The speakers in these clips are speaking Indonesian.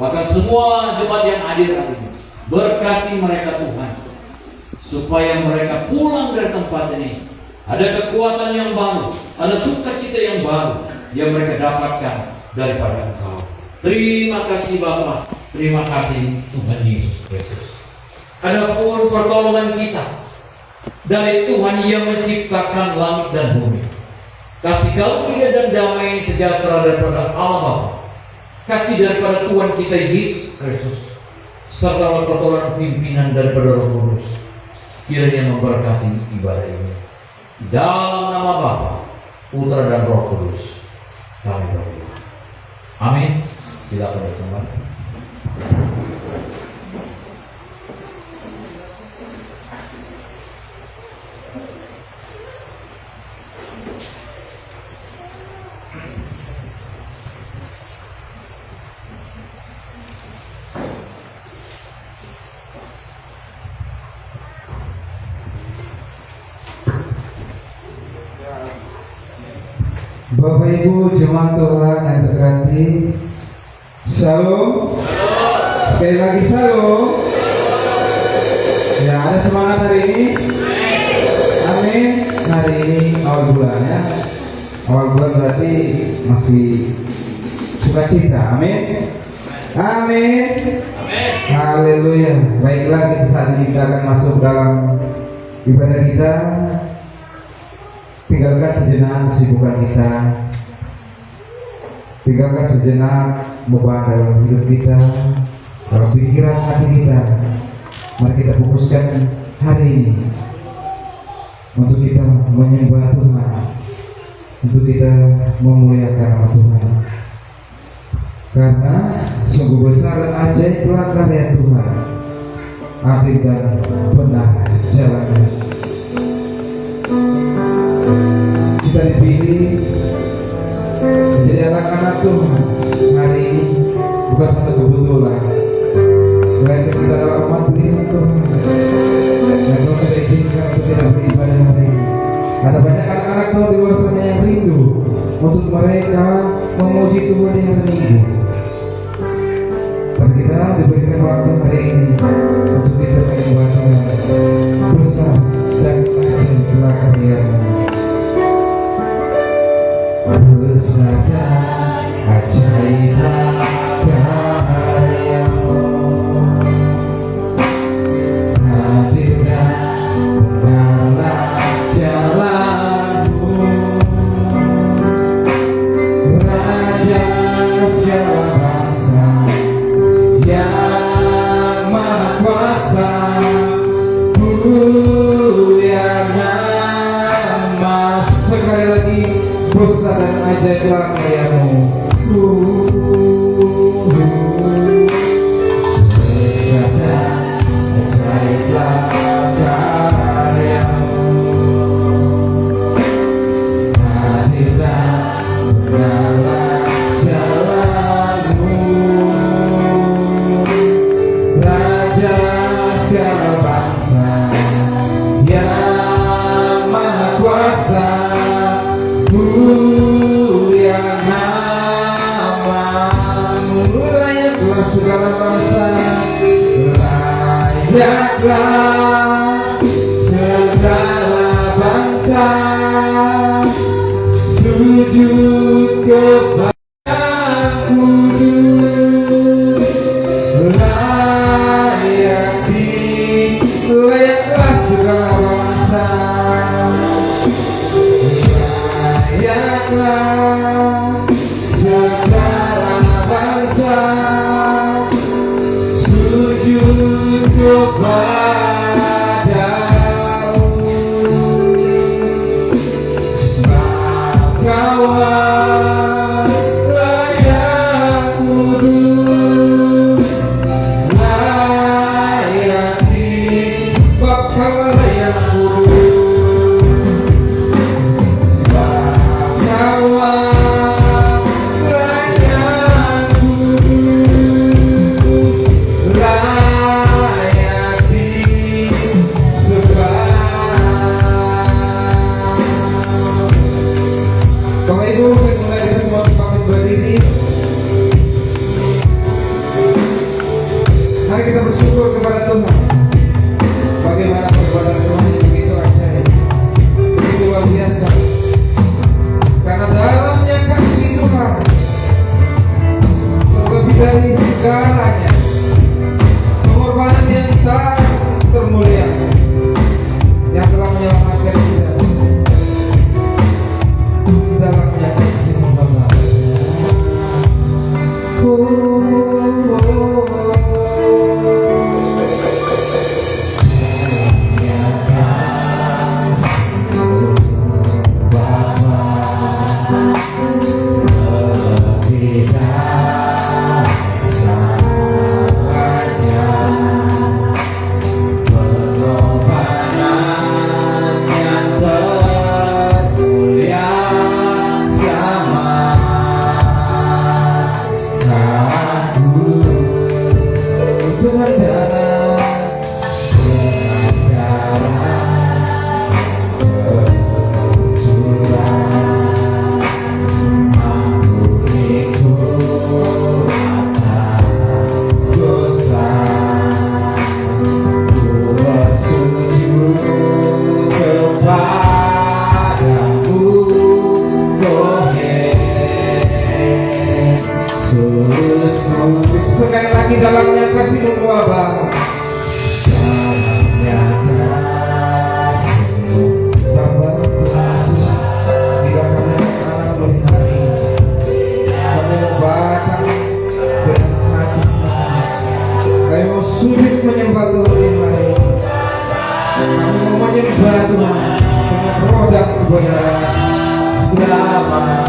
bahkan semua jemaat yang hadir hari ini. Berkati mereka Tuhan, supaya mereka pulang dari tempat ini ada kekuatan yang baru, ada sukacita yang baru yang mereka dapatkan daripada Engkau. Terima kasih Bapa, terima kasih Tuhan Yesus Kristus. Adapun pertolongan kita dari Tuhan yang menciptakan langit dan bumi, kasih karunia dan damai sejahtera daripada Allah Bapa, kasih daripada Tuhan kita Yesus Kristus, serta pertolongan pimpinan daripada Roh Kudus, kiranya memberkati ibadah ini. Dalam nama Bapa, Putra dan Roh Kudus, kami berdoa. Amin. Silakan teman-teman. Bapak Ibu jemaat Tuhan yang terkasih, Shalom. Sekali lagi Shalom. Ya, ada semangat hari ini. Amin. Hari ini awal bulan ya. Awal bulan berarti masih sukacita. Amin. Amin. Haleluya. Baiklah, kita saat ini kita akan masuk dalam ibadah kita. Tinggalkan sejenak kesibukan kita, tinggalkan sejenak beban dalam hidup kita, dalam pikiran hati kita. Mari kita fokuskan hari ini untuk kita menyembah Tuhan, untuk kita memuliakan nama Tuhan. Karena sungguh besar dan ajaiblah karya Tuhan, adil dan benar jalannya. Kita dipilih menjadi anak-anak Tuhan hari ini bukan satu kebetulan, melainkan kita adalah umat pilihan Tuhan yang Tuhan sudah izinkan untuk tidak beribadah hari ini. Ada banyak anak-anak Tuhan di luar sana yang rindu untuk mereka memuji Tuhan di hari Minggu. Tapi kita diberikan waktu hari ini untuk kita menyembah Tuhan. Besar dan ajaiblah karya-Mu. Besar dan ajaiblah karya-Mu, hadir dan benarlah jalan-Mu, Raja segala bangsa yang maha kuasa, mulia nama. Sekali lagi, besar dan ajaiblah karya-Mu. Besar dan ajaiblah karya-Mu, hadir dan benarlah jalan-Mu, Raja segala bangsa yang maha kuasa, mulia nama-Mu. Layaklah segala bangsa, layaklah segala bangsa sujud kepada Kudus. Layaklah segala bangsa, layaklah segala bangsa sujud kepada-Mu. Sebab Kau dari segalanya, pengorbanan yang tak termulia yang telah menyelamatkan kita di dalamnya kasih Bapa. Sekali lagi dalamnya kasih Bapa. Dalamnya kasih Bapa Yesus, bila kami anak berhari, kami membatang dengan hati kami mau sulit menyembah Tuhan yang lain. Kami mau menyembah Tuhan dengan roh dan kebenaran. Selamat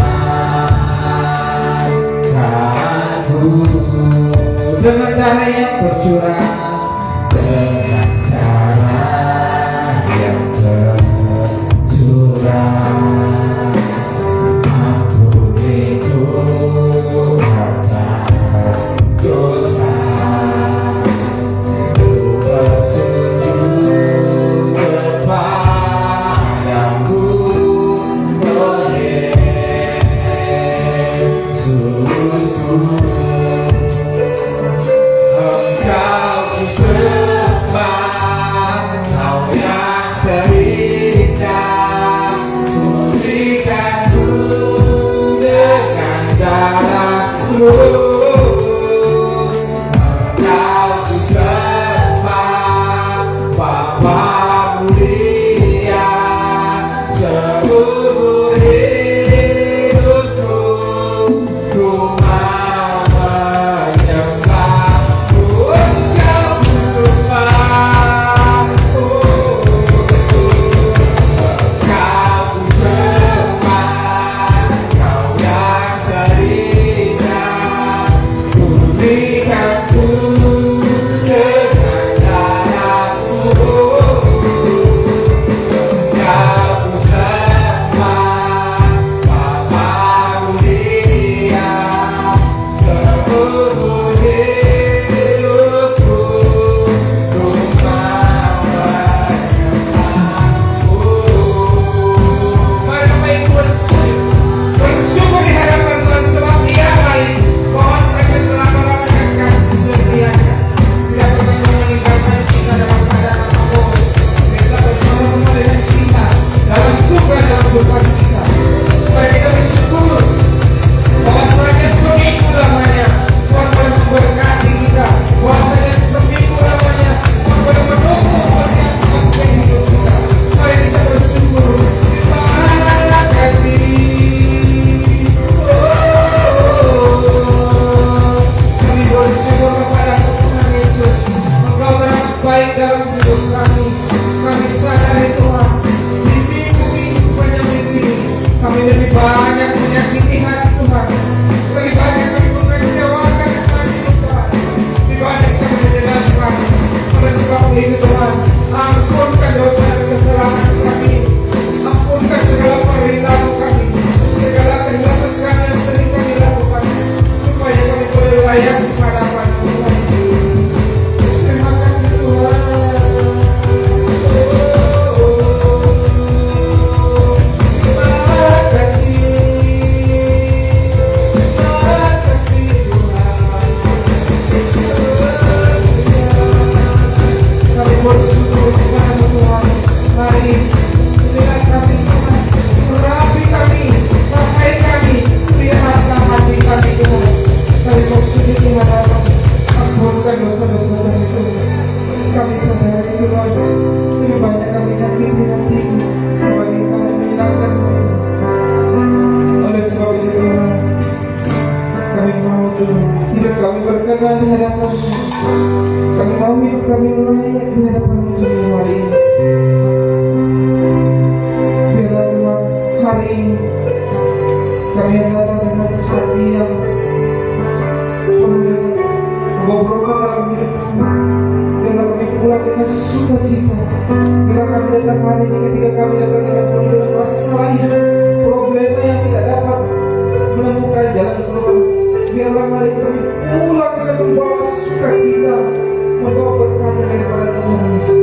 dengan cara yang bercurang, dengan cara yang bercurang, ampuniku atas dosa, ku bersujud kepadamu, oh Yesus. Engkau ku sembah. di hadapan kami mau hidup kami layak di hadapan Tuhan hari ini. Biarlah Tuhan hari ini kami datang dengan hati yang sungguh membawa dalam hidup kami. Biarlah kami pulang dengan sukacita. Biarlah kami datang hari ini ketika kami datang dengan masalah hidup, problema yang tidak dapat menemukan jalan keluar. Biarlah hari ini kami pulang dengan membawa sukacita, membawa berkat daripada Tuhan Yesus.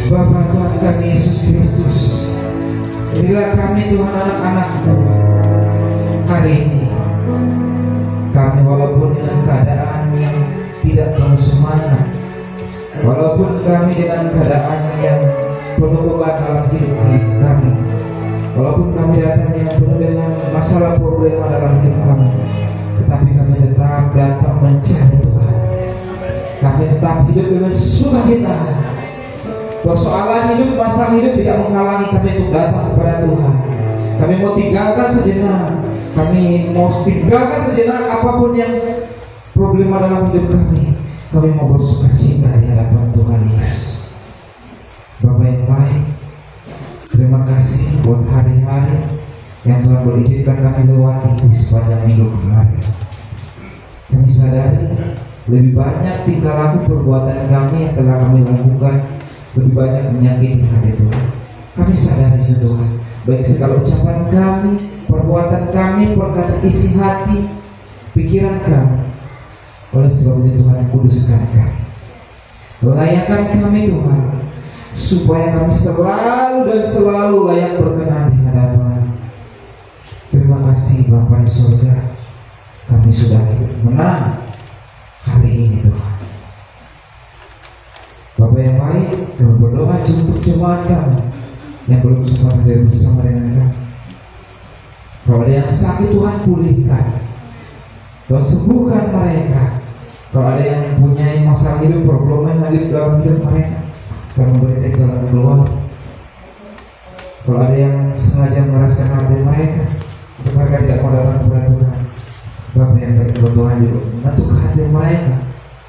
Bapa Tuhan kami Yesus Kristus, berilah kami Tuhan anak-anak-Mu hari ini. Kami walaupun dengan keadaan yang tidak tahu semangat, walaupun kami dengan keadaan yang penuh beban dalam hidup kami, walaupun kami datang yang penuh dengan masalah problema dalam hidup kami, tetapi kami tetap datang mencari Tuhan. Kami tetap hidup dengan sukacita. Persoalan hidup, masalah hidup tidak menghalangi kami untuk datang kepada Tuhan. Kami mau tinggalkan sejenak, apapun yang problema dalam hidup kami. Kami mau bersukacita di hadapan Tuhan Yesus. Bapa yang baik, terima kasih buat hari-hari yang Tuhan boleh izinkan kami lewati di sepanjang minggu kemarin. Kami sadari lebih banyak tingkah laku perbuatan kami yang telah kami lakukan lebih banyak menyakiti hati Tuhan. Kami sadari itu Tuhan, baik segala ucapan kami, perbuatan kami, perkataan isi hati, pikiran kami. Oleh sebab itu Tuhan, kuduskan kami, layakan kami Tuhan, supaya kami selalu dan selalu layak berkenan di hadapan. Terima kasih Bapa di surga, kami sudah menang hari ini Tuhan. Bapak yang baik, kami berdoa untuk jemaat kami yang belum sempat hadir bersama dengan kami. Kalau ada yang sakit Tuhan, pulihkan, Tuhan sembuhkan mereka. Kalau ada yang mempunyai masalah hidup, problem hadir dalam hidup mereka, Tuhan memberikan jalan keluar. Kalau ada yang sengaja merasakan hati mereka, untuk mereka tidak mau datang kepada Tuhan, Bapak yang baik, Tuhan juga menentukan hati mereka,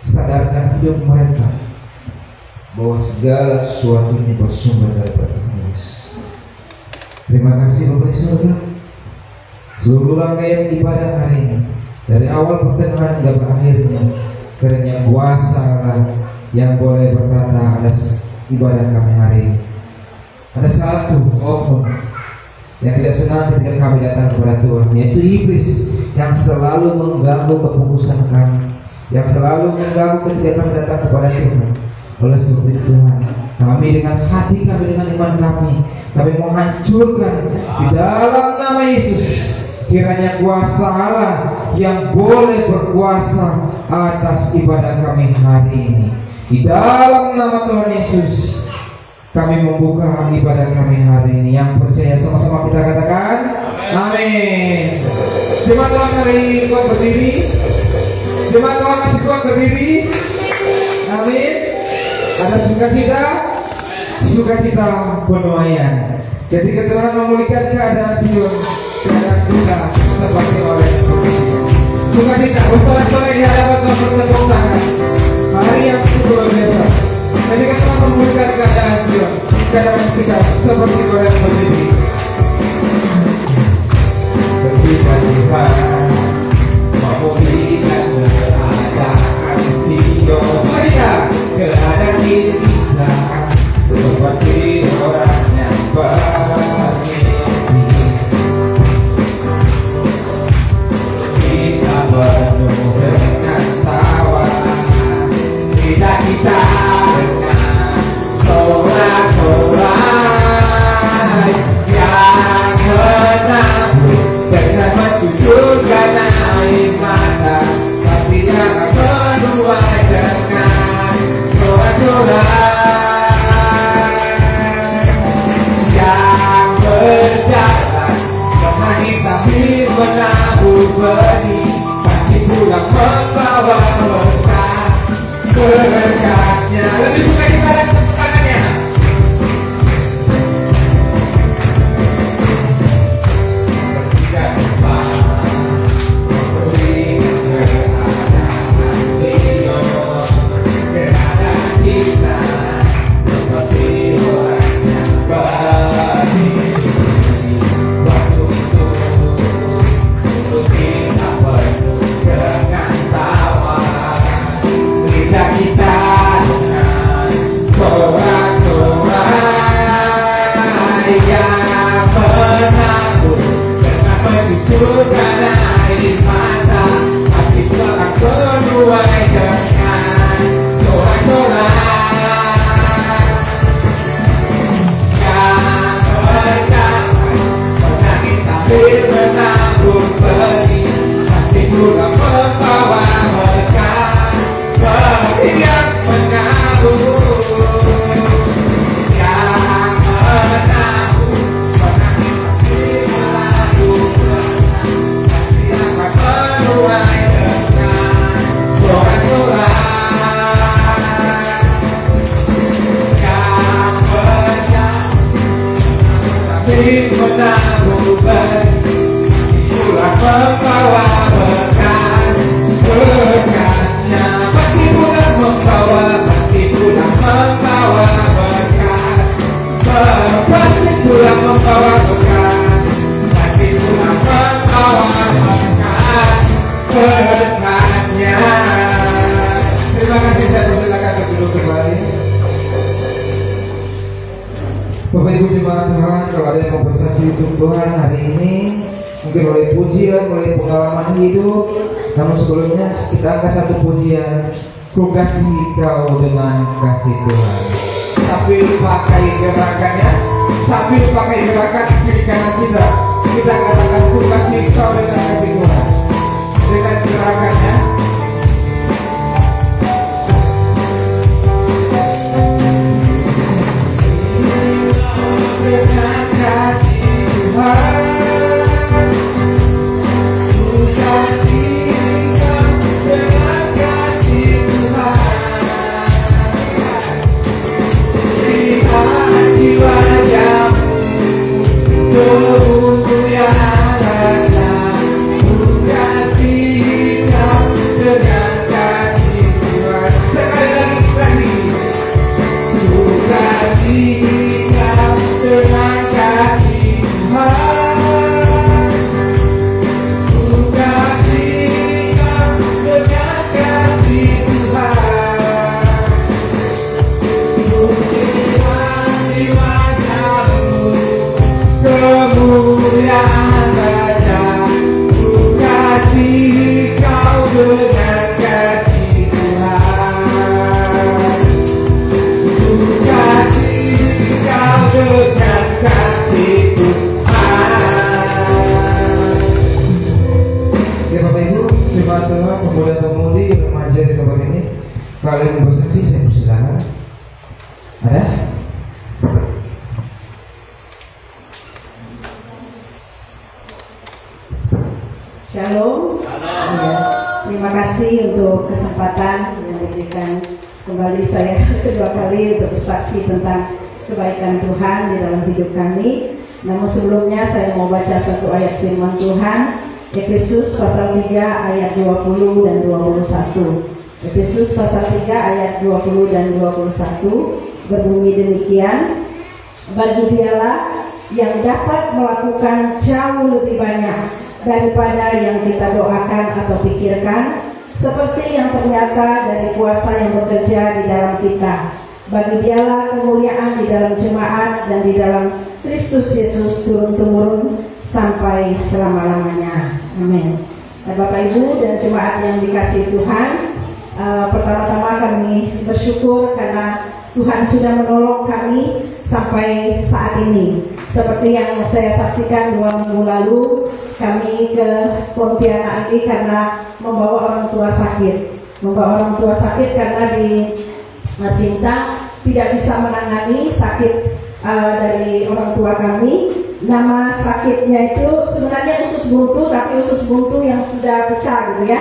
sadarkan hidup mereka bahwa segala sesuatu ini bersumber daripada Tuhan Yesus. Terima kasih Bapak di surga. Seluruh rangkaian ibadah hari ini, dari awal pertengahan hingga berakhirnya, kiranya kuasa Allah yang boleh berkata atas ibadah kami hari ini. Ada satu oknum yang tidak senang ketika kami datang kepada Tuhan, yaitu iblis yang selalu mengganggu kefokusan kami, yang selalu mengganggu ketika kami datang kepada Tuhan. Oleh sebab itu Tuhan, kami dengan hati kami, dengan iman kami mau hancurkan di dalam nama Yesus. Kiranya kuasa Allah yang boleh berkuasa atas ibadah kami hari ini. Di dalam nama Tuhan Yesus, kami membuka ibadah kami hari ini. Yang percaya sama-sama kita katakan amin. Jemaat Tuhan hari kuat berdiri. Jemaat Tuhan masih kuat berdiri. Amin. Ada sukacita penuaian. Jadi Tuhan memulihkan keadaan Sion, keadaan kita seperti oleh sukacita bersorak-sorai di hadapan Tuhan, bertepuk tangan. Hari yang luar biasa. Jadi Tuhan memulihkan keadaan Sion, keadaan kita seperti oleh berdiri. Ketika Tuhan memulihkan keadaan Sion, keadaan kita seperti orang yang bermimpi. Kita penuh dengan tawa, tidak kita dengan sorak-sorai yang menabur dengan mencucurkan air mata, pasti akan menuai dengan sorak-sorai yang berjalan kemari sambil menabur benih, pasti pulang membawa berkatnya. Lebih suka kita dan tangannya. Tidak lupa keadaan kita seperti orang yang bermimpi. Waktu itu kita penuh dengan tawa, lidah kita dengan sorak-sorai yang menabur dengan mencucurkan air mata, hati telah menuai dengan sorak-sorai yang berjalan menangis sambil menabur benih, pasti pulang membawa berkat. Benih yang menabur, yang menabur, menangis sambil menabur benih, kalau ada yang mau bersaksi untuk Tuhan hari ini, mungkin oleh pujian, oleh pengalaman hidup. Namun sebelumnya kita angkat satu pujian, ku kasih kau dengan kasih Tuhan. Sambil pakai gerakannya, sambil pakai gerakan kiri kanan kita katakan ku kasih kau dengan kasih Tuhan. Dengan gerakannya. Dengan kasih Tuhan, ku kasih kau dengan kasih Tuhan. Lihat di wajahmu kemuliaan rasa, ku kasih kau dengan kasih Tuhan. Sekali lagi, ku kasih kau dengan kasih Tuhan. Ku kasih kau dengan kasih Tuhan. Ku lihat di wajahmu kemuliaan Raja, ku kasih kau dengan kasih Tuhan. Ku kasih kau dengan kasih Tuhan. Ya Bapak Ibu, jemaat Tuhan, pemuda-pemudi, remaja di tempat ini, kalian mau bersaksi, saya persilakan. Ada? Shalom. Ya, terima kasih untuk kesempatan yang diberikan kembali saya kedua kali untuk bersaksi tentang kebaikan Tuhan di dalam hidup kami. Namun sebelumnya saya mau baca satu ayat firman Tuhan, Efesus pasal 3 ayat 20 dan 21. Efesus pasal 3 ayat 20 dan 21 berbunyi demikian, bagi Dialah yang dapat melakukan jauh lebih banyak daripada yang kita doakan atau pikirkan, seperti yang ternyata dari kuasa yang bekerja di dalam kita. Bagi Dialah kemuliaan di dalam jemaat dan di dalam Kristus Yesus turun-temurun sampai selama-lamanya. Amin. Nah, Bapak Ibu dan jemaat yang dikasihi Tuhan, pertama-tama kami bersyukur karena Tuhan sudah menolong kami sampai saat ini. Seperti yang saya saksikan 2 minggu lalu, kami ke Pontianak ini karena membawa orang tua sakit. Membawa orang tua sakit karena di Sintang tidak bisa menangani sakit dari orang tua kami. Nama sakitnya itu sebenarnya usus buntu, tapi usus buntu yang sudah pecah gitu ya.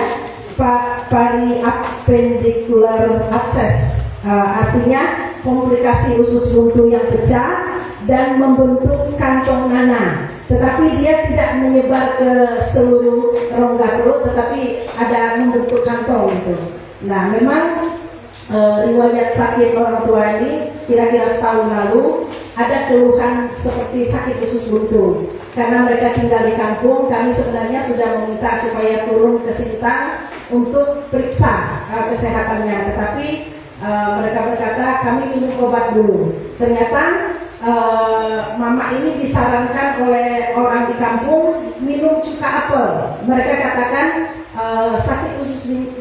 Periappendicular abscess, artinya komplikasi usus buntu yang pecah dan membentuk kantong nanah. Tetapi dia tidak menyebar ke seluruh rongga perut, tetapi ada membentuk kantong itu. Nah, memang riwayat sakit orang tua ini kira-kira setahun lalu ada keluhan seperti sakit usus buntu. Karena mereka tinggal di kampung, kami sebenarnya sudah meminta supaya turun ke Sintang untuk periksa kesehatannya. Tetapi mereka berkata kami minum obat dulu. Ternyata mama ini disarankan oleh orang di kampung minum cuka apel. Mereka katakan sakit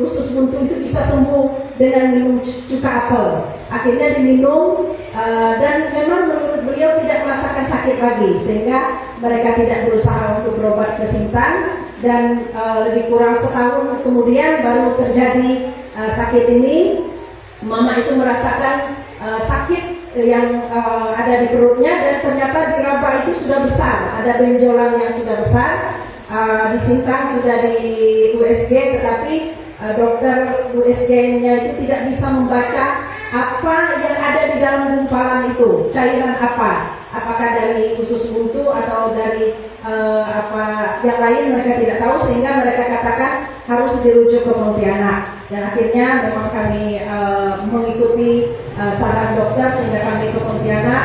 usus buntu itu bisa sembuh dengan minum cuka apel. Akhirnya diminum dan memang menurut beliau tidak merasakan sakit lagi, sehingga mereka tidak berusaha untuk berobat ke Sintang. Dan lebih kurang setahun kemudian baru terjadi sakit ini. Mama itu merasakan sakit yang ada di perutnya, dan ternyata di raba itu sudah besar, ada benjolan yang sudah besar. Di Sintang sudah di USG, tetapi dokter USG-nya itu tidak bisa membaca apa yang ada di dalam gumpalan itu, cairan apa, apakah dari usus buntu atau dari apa yang lain mereka tidak tahu, sehingga mereka katakan harus dirujuk ke Pontianak. Dan akhirnya memang kami mengikuti saran dokter sehingga kami ke Pontianak.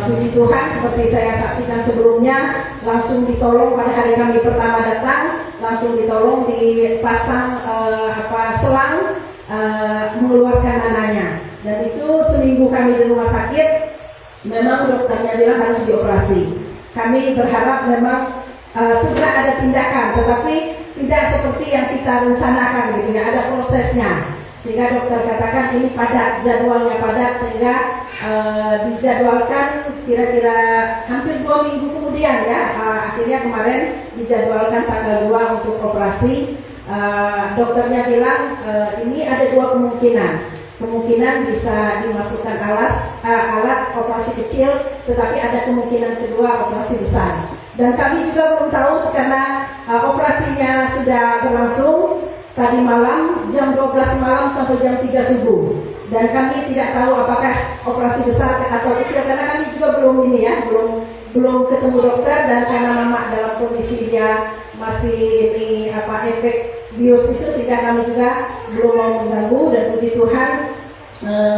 Puji Tuhan, seperti saya saksikan sebelumnya, langsung ditolong pada hari kami pertama datang, langsung ditolong dipasang selang mengeluarkan nananya. Dan itu seminggu kami di rumah sakit, memang dokternya bilang harus dioperasi. Kami berharap memang segera ada tindakan, tetapi tidak seperti yang kita rencanakan gitu ya, ada prosesnya. Sehingga dokter katakan ini padat, jadwalnya padat, sehingga dijadwalkan kira-kira hampir 2 minggu kemudian ya. Akhirnya kemarin dijadwalkan tanggal 2 untuk operasi. Dokternya bilang ini ada 2 kemungkinan bisa dimasukkan alat operasi kecil, tetapi ada kemungkinan kedua operasi besar. Dan kami juga belum tahu karena operasinya sudah berlangsung tadi malam jam 12 malam sampai jam 3 subuh. Dan kami tidak tahu apakah operasi besar atau kecil karena kami juga belum belum ketemu dokter, dan karena mama dalam kondisi dia masih efek bius itu, sehingga kami juga belum mau mengganggu. Dan puji Tuhan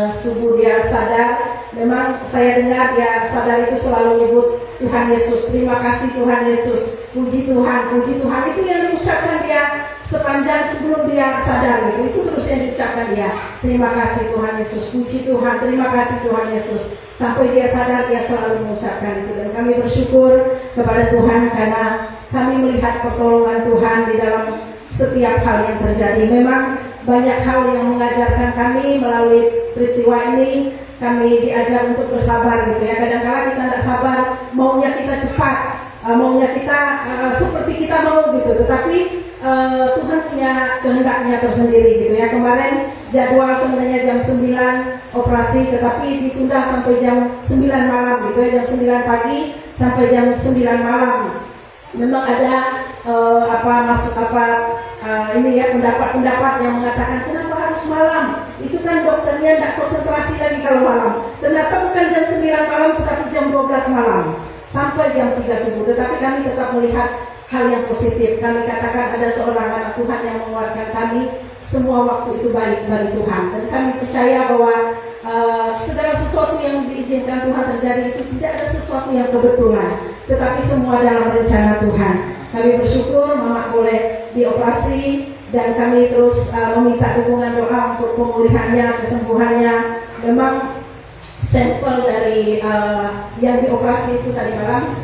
subuh dia sadar. Memang saya dengar dia sadar itu selalu nyebut Tuhan Yesus, terima kasih Tuhan Yesus, puji Tuhan itu yang diucapkan dia sepanjang sebelum dia sadar gitu. Itu terus yang diucapkan dia, terima kasih Tuhan Yesus, puji Tuhan, terima kasih Tuhan Yesus, sampai dia sadar dia selalu mengucapkan itu. Dan kami bersyukur kepada Tuhan karena kami melihat pertolongan Tuhan di dalam setiap hal yang terjadi. Memang banyak hal yang mengajarkan kami melalui peristiwa ini. Kami diajar untuk bersabar gitu ya. Kadang-kadang kita tidak sabar, maunya kita cepat, maunya kita seperti kita mau gitu. Tetapi Tuhan punya kehendaknya tersendiri gitu ya. Kemarin jadwal sebenarnya jam 9 operasi, tetapi ditunda sampai jam 9 malam gitu ya. Jam 9 pagi sampai jam 9 malam. Memang ada pendapat-pendapat yang mengatakan kenapa harus malam? Itu kan dokternya tidak konsentrasi lagi kalau malam. Ternyata bukan jam 9 malam, tetapi jam 12 malam sampai jam 3 subuh. Tetapi kami tetap melihat hal yang positif. Kami katakan ada seorang anak Tuhan yang menguatkan kami. Semua waktu itu baik bagi Tuhan. Dan kami percaya bahwa segala sesuatu yang diizinkan Tuhan terjadi itu tidak ada sesuatu yang kebetulan, tetapi semua dalam rencana Tuhan. Kami bersyukur Mama boleh dioperasi, dan kami terus meminta dukungan doa untuk pemulihannya, kesembuhannya. Memang sampel dari yang dioperasi itu tadi malam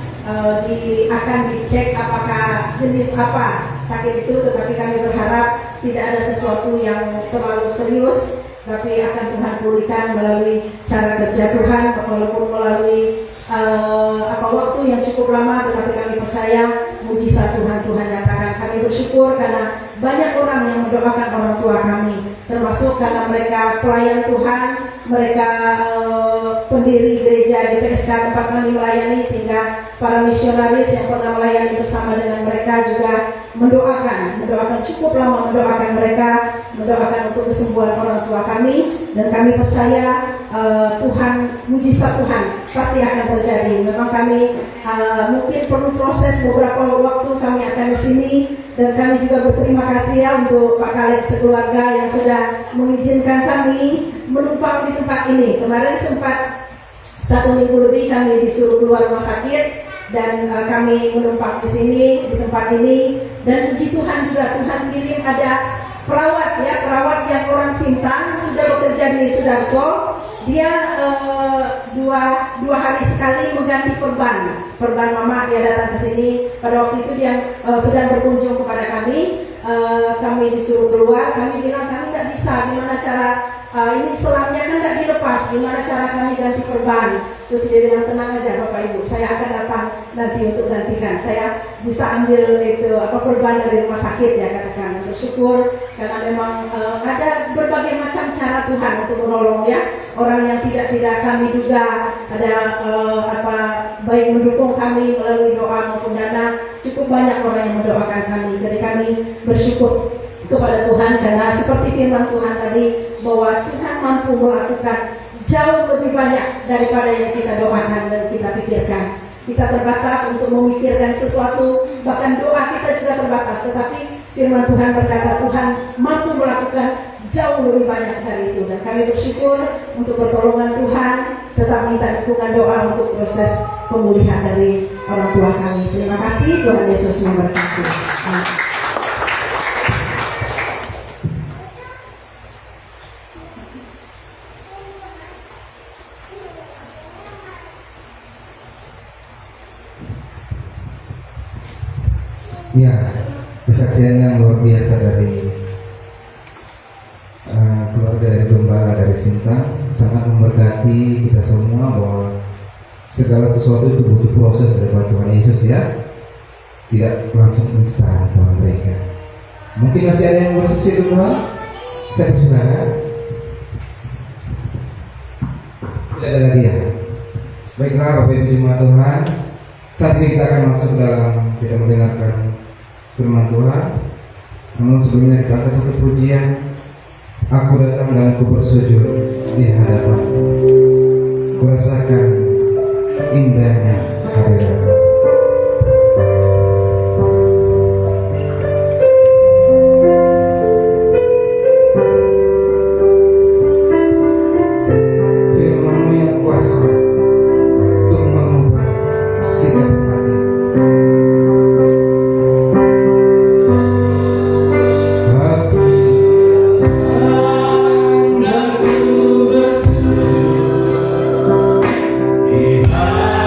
akan dicek apakah jenis apa sakit itu, tetapi kami berharap tidak ada sesuatu yang terlalu serius, tapi akan Tuhan pulihkan melalui cara kerja Tuhan, walaupun melalui waktu yang cukup lama, tetapi kami percaya mujizat Tuhan nyatakan. Kami bersyukur karena banyak orang yang mendoakan orang tua kami, termasuk karena mereka pelayan Tuhan, mereka pendiri gereja di PSK tempat kami melayani, sehingga para misionaris yang pernah melayani bersama dengan mereka juga mendoakan cukup lama, mendoakan mereka, mendoakan untuk kesembuhan orang tua kami. Dan kami percaya Tuhan, mujizat Tuhan pasti akan terjadi. Memang kami mungkin perlu proses beberapa waktu, kami akan di sini. Dan kami juga berterima kasih ya untuk Pak Kaleb sekeluarga yang sudah mengizinkan kami menumpang di tempat ini. Kemarin sempat 1 minggu lebih kami disuruh keluar rumah sakit, dan kami menumpang di sini, di tempat ini. Dan puji Tuhan juga Tuhan kirim ada perawat yang orang Sintang, sudah bekerja di Sudarso. Dia dua hari sekali mengganti perban mama. Dia datang ke sini. Pada waktu itu dia sedang berkunjung kepada kami. Kami disuruh keluar. Kami bilang kami tidak bisa. Gimana cara ini selangnya kan tidak dilepas. Gimana cara kami ganti perban? Terus dia bilang tenang aja Bapak Ibu, saya akan datang nanti untuk gantikan. Saya bisa ambil itu perban dari rumah sakit ya, katakan. Bersyukur karena memang ada berbagai macam cara Tuhan untuk menolong ya. Orang yang tidak kami duga, ada baik mendukung kami melalui doa maupun dana. Cukup banyak orang yang mendoakan kami. Jadi kami bersyukur kepada Tuhan karena seperti firman Tuhan tadi, bahwa Tuhan mampu melakukan jauh lebih banyak daripada yang kita doakan dan kita pikirkan. Kita terbatas untuk memikirkan sesuatu, bahkan doa kita juga terbatas. Tetapi firman Tuhan berkata Tuhan mampu melakukan jauh lebih banyak dari itu. Dan kami bersyukur untuk pertolongan Tuhan. Tetap minta dukungan doa untuk proses pemulihan dari orang tua kami. Terima kasih, Tuhan Yesus memberkati. Amin. Ya, kesaksian yang luar biasa dari keluarga dari Gembala dari Sintang sangat memberkati kita semua bahwa segala sesuatu itu butuh proses daripada Tuhan Yesus ya, tidak langsung instan Tuhan mereka. Mungkin masih ada yang bersaksi itu Tuhan? Saya persilakan. Tidak ada lagi ya. Baiklah Bapak Ibu Jemaat Tuhan, saat ini kita akan masuk ke dalam kita mendengarkan firman Tuhan. Namun sebelumnya kita akan satu pujian. Aku datang dan ku bersujud di hadapan. Kurasakan indahnya hadirat. Firman-Mu yang kuasa untuk mengubah sikap hati. Dan ku bersujud di hadapan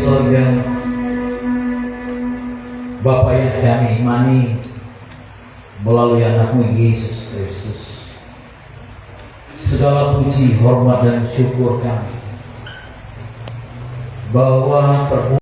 sorga, Bapa yang kami imani melalui anakmu Yesus Kristus, segala puji, hormat dan syukur kami bahwa